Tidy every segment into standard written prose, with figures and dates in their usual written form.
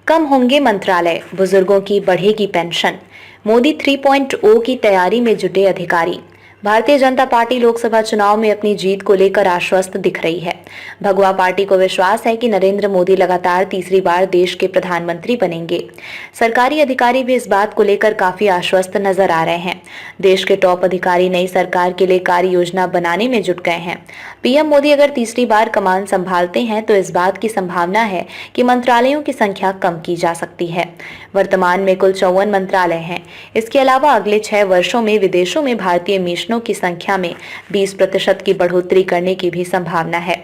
कम होंगे मंत्रालय, बुजुर्गों की बढ़ेगी पेंशन। मोदी 3.0 की तैयारी में जुटे अधिकारी। भारतीय जनता पार्टी लोकसभा चुनाव में अपनी जीत को लेकर आश्वस्त दिख रही है। भगवा पार्टी को विश्वास है कि नरेंद्र मोदी लगातार तीसरी बार देश के प्रधानमंत्री बनेंगे। सरकारी अधिकारी भी इस बात को लेकर काफी आश्वस्त नजर आ रहे हैं। देश के टॉप अधिकारी नई सरकार के लिए कार्य योजना बनाने में जुट गए हैं। पीएम मोदी अगर तीसरी बार कमान संभालते हैं तो इस बात की संभावना है कि मंत्रालयों की संख्या कम की जा सकती है। वर्तमान में कुल 54 मंत्रालय हैं। इसके अलावा अगले 6 वर्षों में विदेशों में भारतीय मिशनों की संख्या में 20% की बढ़ोतरी करने की भी संभावना है।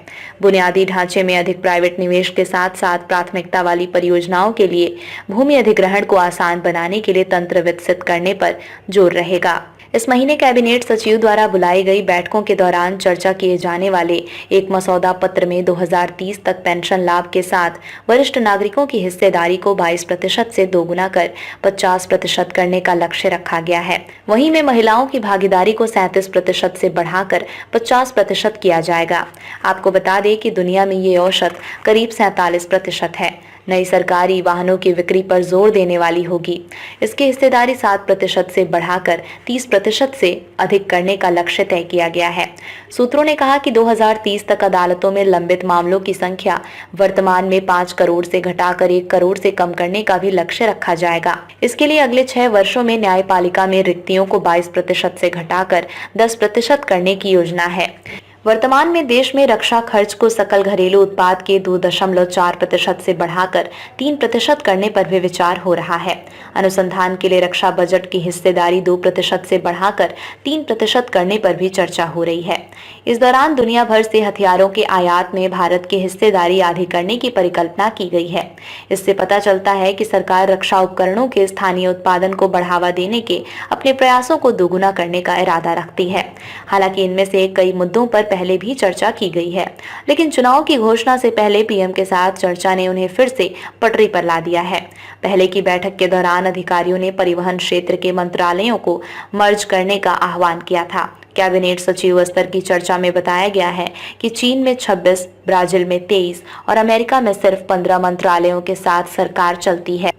बुनियादी ढांचे में अधिक प्राइवेट निवेश के साथ साथ प्राथमिकता वाली परियोजनाओं के लिए भूमि अधिग्रहण को आसान बनाने के लिए तंत्र विकसित करने पर जोर रहेगा। इस महीने कैबिनेट सचिव द्वारा बुलाई गई बैठकों के दौरान चर्चा किए जाने वाले एक मसौदा पत्र में 2030 तक पेंशन लाभ के साथ वरिष्ठ नागरिकों की हिस्सेदारी को 22% से दोगुना कर 50% करने का लक्ष्य रखा गया है। वहीं में महिलाओं की भागीदारी को 37% से बढ़ाकर 50% किया जाएगा। आपको बता दें कि दुनिया में ये औसत करीब 47% है। नई सरकारी वाहनों की बिक्री पर जोर देने वाली होगी। इसकी हिस्सेदारी 7% से बढ़ाकर 30% से अधिक करने का लक्ष्य तय किया गया है। सूत्रों ने कहा कि 2030 तक अदालतों में लंबित मामलों की संख्या वर्तमान में 5 करोड़ से घटाकर 1 करोड़ से कम करने का भी लक्ष्य रखा जाएगा। इसके लिए अगले 6 वर्षों में न्यायपालिका में रिक्तियों को 22% से घटाकर 10% करने की योजना है। वर्तमान में देश में रक्षा खर्च को सकल घरेलू उत्पाद के 2.4% से बढ़ाकर 3% करने पर भी विचार हो रहा है। अनुसंधान के लिए रक्षा बजट की हिस्सेदारी 2% से बढ़ाकर 3% करने पर भी चर्चा हो रही है। इस दौरान दुनिया भर से हथियारों के आयात में भारत की हिस्सेदारी आधी करने की परिकल्पना की गई है। इससे पता चलता है कि सरकार रक्षा उपकरणों के स्थानीय उत्पादन को बढ़ावा देने के अपने प्रयासों को दोगुना करने का इरादा रखती है। हालांकि इनमें से कई मुद्दों पर पहले भी चर्चा की गई है, लेकिन चुनाव की घोषणा से पहले पीएम के साथ चर्चा ने उन्हें फिर से पटरी पर ला दिया है। पहले की बैठक के दौरान अधिकारियों ने परिवहन क्षेत्र के मंत्रालयों को मर्ज करने का आह्वान किया था। कैबिनेट सचिव स्तर की चर्चा में बताया गया है कि चीन में 26, ब्राजील में 23 और अमेरिका में सिर्फ 15 मंत्रालयों के साथ सरकार चलती है।